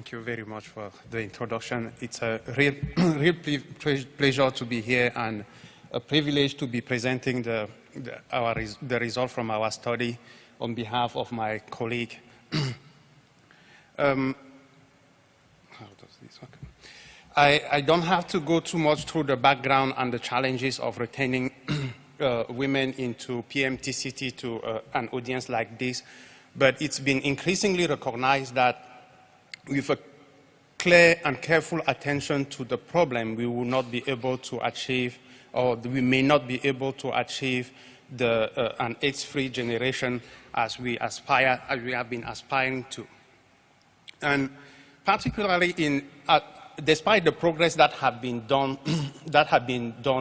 Thank you very much for the introduction. It's a real pleasure to be here and a privilege to be presenting the result from our study on behalf of my colleague. How does this work? I don't have to go too much through the background and the challenges of retaining women into PMTCT to an audience like this, but it's been increasingly recognized that with a clear and careful attention to the problem, we will not be able to achieve, or we may not be able to achieve an AIDS-free generation as we have been aspiring to. And particularly despite the progress that have been done,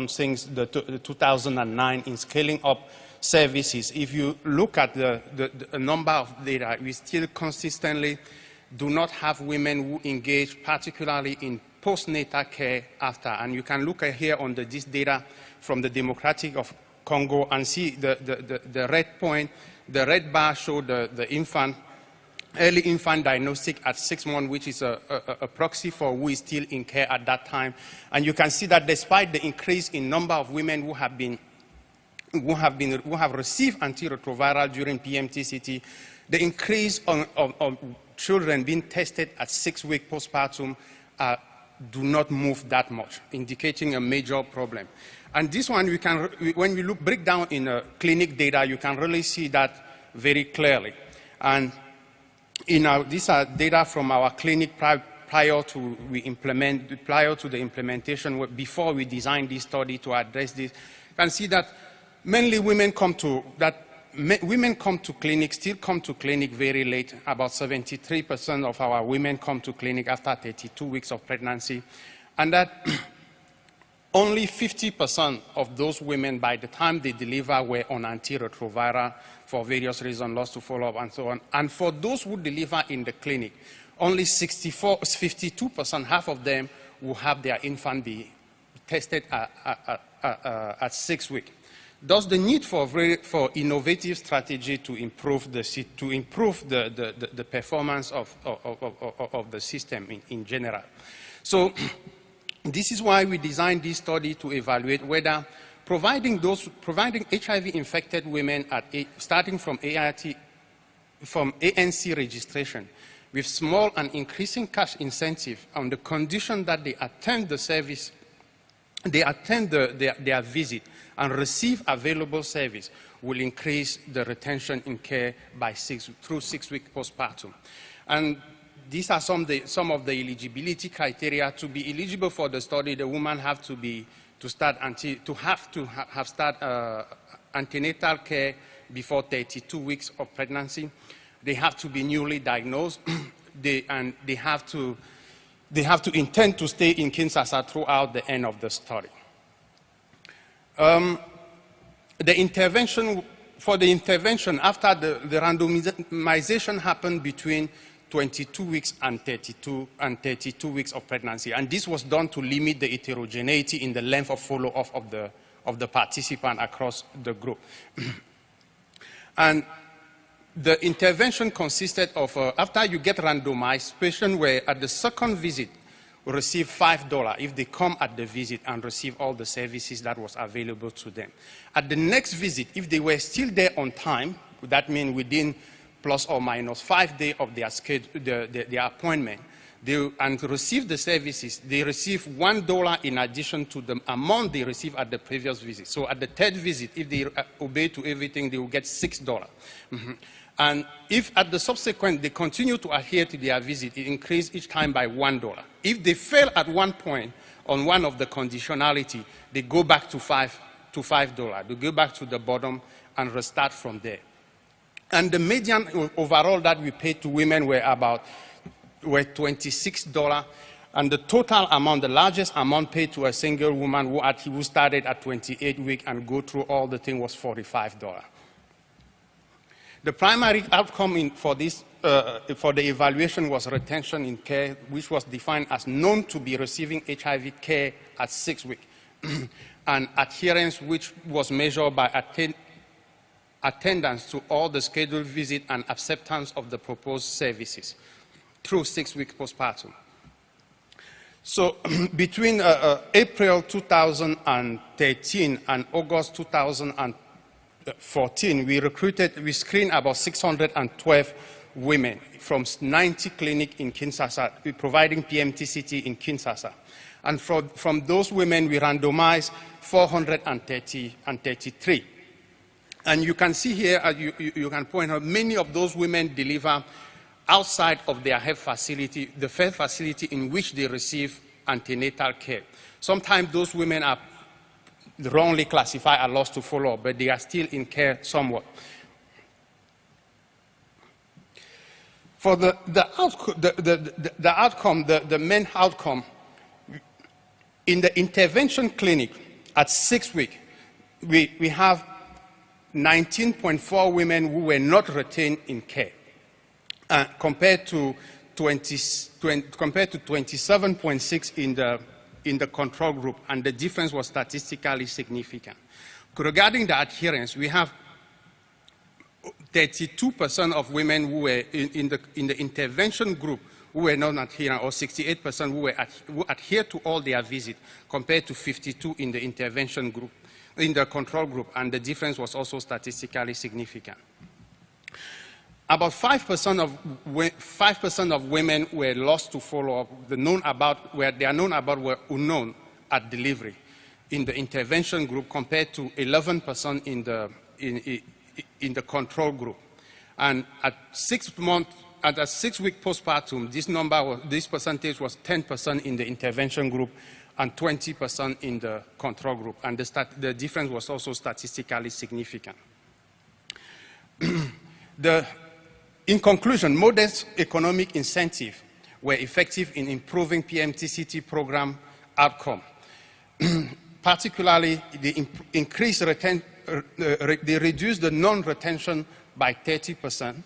since the 2009 in scaling up services, if you look at the number of data, we still consistently do not have women who engage particularly in postnatal care after. And you can look at here on this data from the Democratic of Congo and see the red point, the red bar show the early infant diagnostic at 6 months, which is a proxy for who is still in care at that time. And you can see that despite the increase in number of women who have received antiretroviral during PMTCT, the increase of children being tested at 6 weeks postpartum do not move that much, indicating a major problem. And this one, when we break down in clinic data, you can really see that very clearly. And these are data from our clinic prior to the implementation, before we designed this study to address this. You can see that mainly women come to clinic, still come to clinic very late. About 73% of our women come to clinic after 32 weeks of pregnancy. And that only 50% of those women, by the time they deliver, were on antiretroviral for various reasons, lost to follow-up and so on. And for those who deliver in the clinic, only 52%, half of them, will have their infant be tested at 6 weeks. Thus, the need for innovative strategy to improve the performance of the system in general. So, this is why we designed this study to evaluate whether providing HIV-infected women starting from ANC registration with small and increasing cash incentive on the condition that they attend the service, they attend their visit and receive available service, will increase the retention in care through 6 weeks postpartum. And these are some of the eligibility criteria. To be eligible for the study, the woman have to start antenatal care before 32 weeks of pregnancy. They have to be newly diagnosed, and they have to intend to stay in Kinshasa throughout the end of the study. The intervention after the randomization happened between 22 weeks and 32 weeks of pregnancy, and this was done to limit the heterogeneity in the length of follow-up of the participant across the group. And the intervention consisted of, after you get randomized, patients were at the second visit will receive $5 if they come at the visit and receive all the services that was available to them. At the next visit, if they were still there on time, that means within plus or minus 5 days of their appointment, and to receive the services, they receive $1 in addition to the amount they received at the previous visit. So at the third visit, if they obey to everything, they will get $6. And if at the subsequent they continue to adhere to their visit, it increases each time by $1. If they fail at one point on one of the conditionality, they go back to $5. They go back to the bottom and restart from there. And the median overall that we paid to women were $26, and the total amount, the largest amount paid to a single woman who started at 28 weeks and go through all the thing was $45. The primary outcome for the evaluation was retention in care, which was defined as known to be receiving HIV care at 6 weeks, and adherence, which was measured by attendance to all the scheduled visits and acceptance of the proposed services. through 6 weeks postpartum. So between April 2013 and August 2014, we screened about 612 women from 90 clinics in Kinshasa, providing PMTCT in Kinshasa. And from those women, we randomized 433. And you can see here, you can point out, many of those women deliver outside of their health facility, the health facility in which they receive antenatal care. Sometimes those women are wrongly classified as lost to follow-up, but they are still in care somewhat. For the main outcome, in the intervention clinic at 6 weeks, we have 19.4 women who were not retained in care, compared to 27.6 in the control group, and the difference was statistically significant. Regarding the adherence, we have 32% of women who were in the intervention group who were non-adherent, or 68% who adhered to all their visits, compared to 52 in the intervention group, in the control group, and the difference was also statistically significant. About 5% of women were lost to follow-up. They are known about were unknown at delivery in the intervention group, compared to 11% in the control group. And at 6 months, at a 6-week postpartum, this percentage was 10% in the intervention group and 20% in the control group, and the difference was also statistically significant. In conclusion, modest economic incentives were effective in improving PMTCT program outcome. Particularly, they reduced the non-retention by 30%.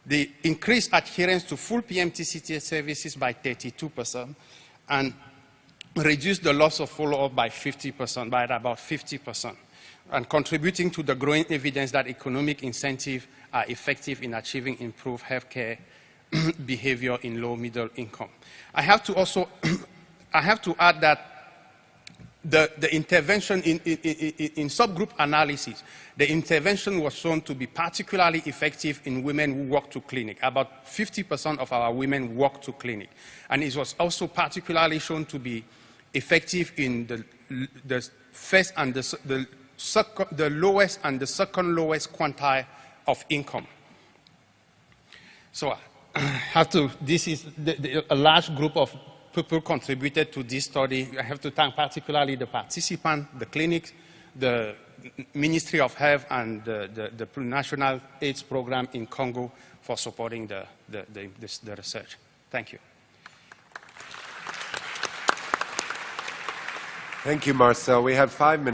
They increased adherence to full PMTCT services by 32%, and reduced the loss of follow-up by 50%, by about 50%, and contributing to the growing evidence that economic incentives are effective in achieving improved healthcare behavior in low-middle income. I have to add that the intervention in subgroup analysis, the intervention was shown to be particularly effective in women who walk to clinic. About 50% of our women walk to clinic. And it was also particularly shown to be effective in the first and the lowest and the second lowest quantile of income. So this is a large group of people contributed to this study. I have to thank particularly the participants, the clinics, the Ministry of Health, and the National AIDS Program in Congo for supporting the research. Thank you. Thank you, Marcel. We have 5 minutes.